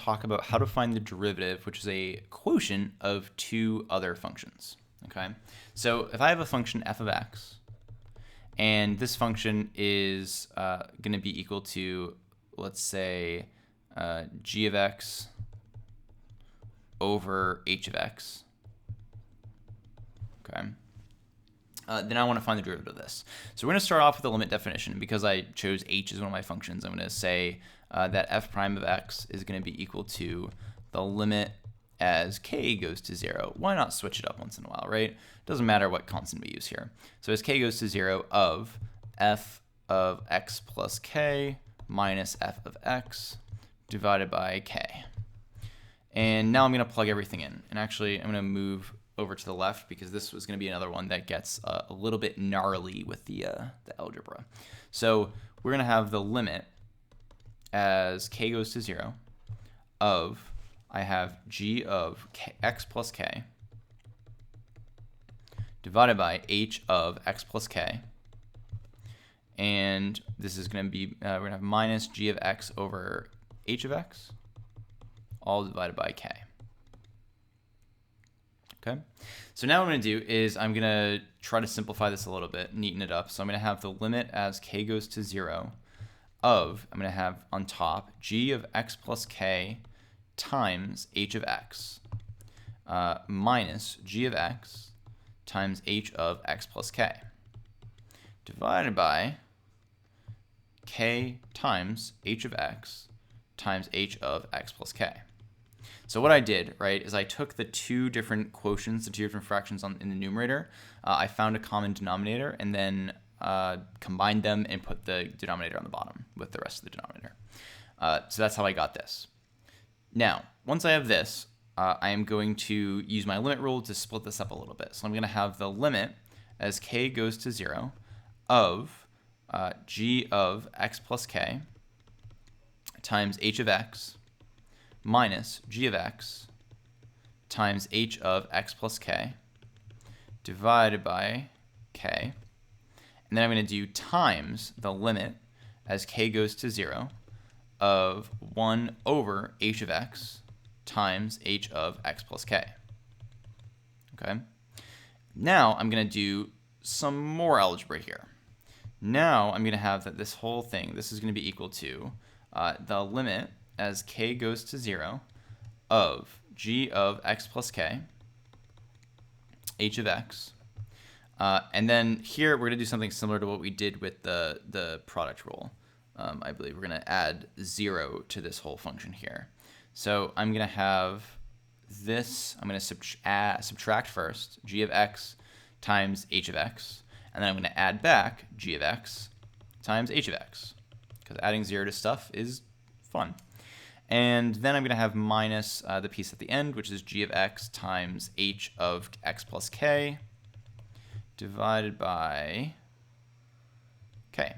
talk about how to find the derivative, which is a quotient of two other functions. Okay, so if I have a function f of x, and this function is going to be equal to, let's say, g of x over h of x. Okay. Then I want to find the derivative of this. So we're going to start off with the limit definition. Because I chose h as one of my functions, I'm going to say that f prime of x is going to be equal to the limit as k goes to 0. Why not switch it up once in a while, right? Doesn't matter what constant we use here. So as k goes to 0 of f of x plus k minus f of x divided by k. And now I'm going to plug everything in. And actually, I'm going to move over to the left because this was going to be another one that gets a little bit gnarly with the algebra. So we're going to have the limit as k goes to 0 of, I have g of x plus k divided by h of x plus k. And this is going to be, we're going to have minus g of x over h of x, all divided by k. Okay, so now what I'm going to do is I'm going to try to simplify this a little bit, neaten it up. So I'm going to have the limit as k goes to 0 of, I'm going to have on top g of x plus k times h of x minus g of x times h of x plus k divided by k times h of x times h of x plus k. So what I did, right, is I took the two different quotients, the two different fractions in the numerator, I found a common denominator, and then combined them and put the denominator on the bottom with the rest of the denominator. So that's how I got this. Now, once I have this, I am going to use my limit rule to split this up a little bit. So I'm going to have the limit as k goes to 0 of g of x plus k times h of x minus g of x times h of x plus k divided by k. And then I'm going to do times the limit as k goes to 0 of 1 over h of x times h of x plus k. Okay. Now I'm going to do some more algebra here. Now I'm going to have that this whole thing, this is going to be equal to the limit as k goes to 0 of g of x plus k, h of x, and then here we're going to do something similar to what we did with the product rule. I believe we're going to add 0 to this whole function here. So I'm going to have this, I'm going to subtract first g of x times h of x, and then I'm going to add back g of x times h of x, because adding 0 to stuff is fun. And then I'm going to have minus the piece at the end, which is g of x times h of x plus k divided by k.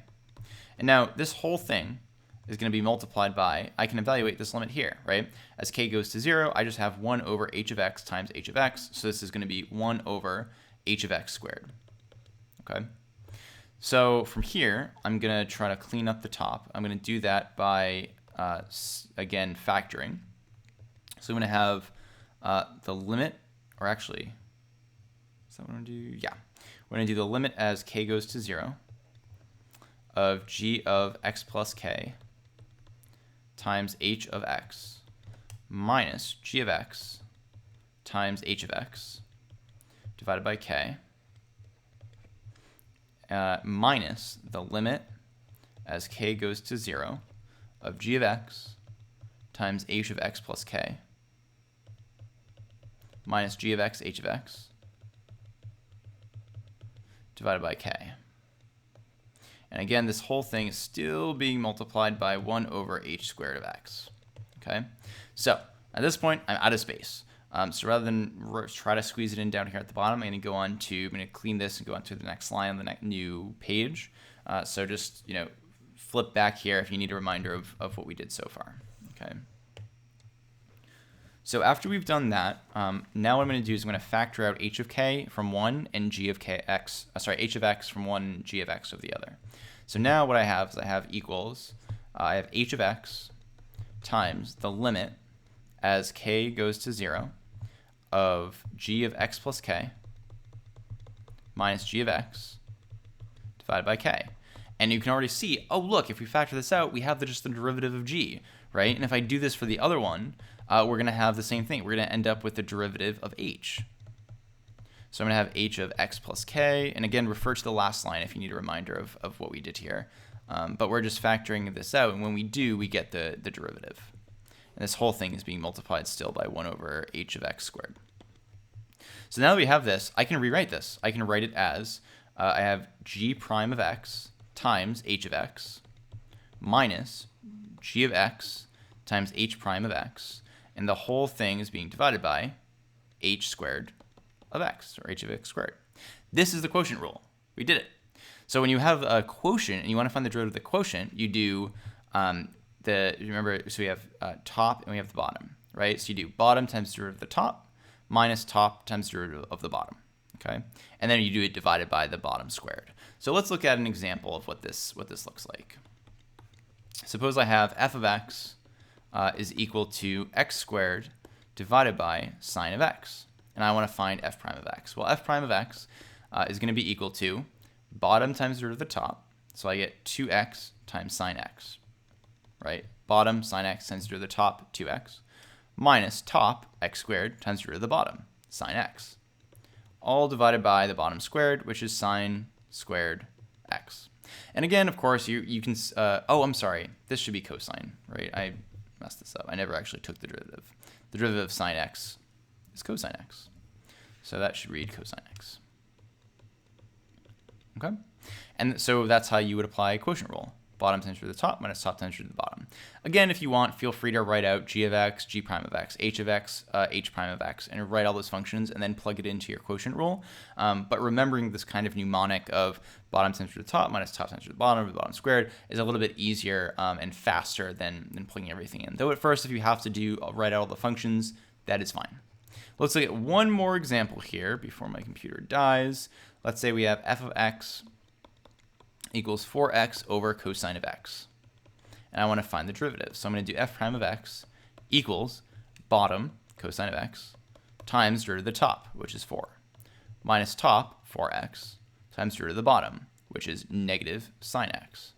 And now this whole thing is going to be multiplied by, I can evaluate this limit here, right? As k goes to 0, I just have 1 over h of x times h of x. So this is going to be 1 over h of x squared. Okay. So from here, I'm going to try to clean up the top. I'm going to do that by again, factoring. So I'm going to have the limit, or actually, is that what I'm going to do? Yeah. We're going to do the limit as k goes to 0 of g of x plus k times h of x minus g of x times h of x divided by k minus the limit as k goes to 0 of g of x times h of x plus k minus g of x h of x divided by k. And again, this whole thing is still being multiplied by 1 over h squared of x. Okay, so at this point, I'm out of space. So rather than try to squeeze it in down here at the bottom, I'm going to go on to, I'm going to clean this and go on to the next line on the new page. So just, flip back here if you need a reminder of what we did so far. Okay. So after we've done that, now what I'm going to do is I'm going to factor out h of k from one and g of kx, h of x from one and g of x of the other. So now what I have is I have equals, I have h of x times the limit as k goes to 0 of g of x plus k minus g of x divided by k. And you can already see, oh, look, if we factor this out, we have just the derivative of g, right? And if I do this for the other one, we're going to have the same thing. We're going to end up with the derivative of h. So I'm going to have h of x plus k. And again, refer to the last line if you need a reminder of what we did here. But we're just factoring this out. And when we do, we get the derivative. And this whole thing is being multiplied still by 1 over h of x squared. So now that we have this, I can rewrite this. I can write it as I have g prime of x times h of x minus g of x times h prime of x. And the whole thing is being divided by h squared of x, or h of x squared. This is the quotient rule. We did it. So when you have a quotient and you want to find the derivative of the quotient, you do remember, so we have top and we have the bottom, right? So you do bottom times the derivative of the top minus top times the derivative of the bottom, okay? And then you do it divided by the bottom squared. So let's look at an example of what this looks like. Suppose I have f of x is equal to x squared divided by sine of x. And I want to find f prime of x. Well, f prime of x is going to be equal to bottom times the derivative of the top. So I get 2x times sine x, right? Bottom sine x times the derivative of the top, 2x, minus top x squared times the derivative of the bottom, sine x. All divided by the bottom squared, which is sine squared x. And again, of course, you can, oh, I'm sorry. This should be cosine, right? I messed this up. I never actually took the derivative. The derivative of sine x is cosine x. So that should read cosine x. Okay? And so that's how you would apply a quotient rule. Bottom times the top minus top times the bottom. Again, if you want, feel free to write out g of x, g prime of x, h of x, h prime of x, and write all those functions and then plug it into your quotient rule. But remembering this kind of mnemonic of bottom times the top minus top times the bottom squared is a little bit easier and faster than plugging everything in. Though at first, if you have to write out all the functions, that is fine. Let's look at one more example here before my computer dies. Let's say we have f of x equals 4x over cosine of x. And I want to find the derivative. So I'm going to do f prime of x equals bottom cosine of x times derivative of the top, which is 4, minus top 4x times derivative of the bottom, which is negative sine x,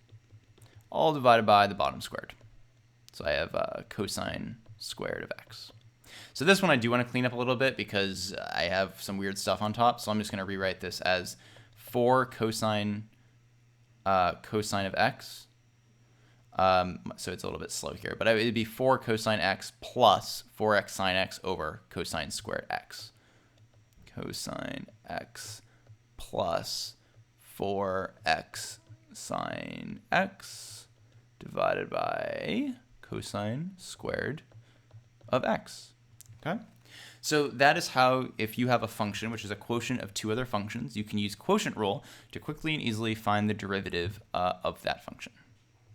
all divided by the bottom squared. So I have cosine squared of x. So this one I do want to clean up a little bit because I have some weird stuff on top. So I'm just going to rewrite this as 4 cosine of x. So it's a little bit slow here, but it would be 4 cosine x plus 4x sine x over cosine squared x. Cosine x plus 4x sine x divided by cosine squared of x. Okay? So that is how, if you have a function which is a quotient of two other functions, you can use quotient rule to quickly and easily find the derivative of that function.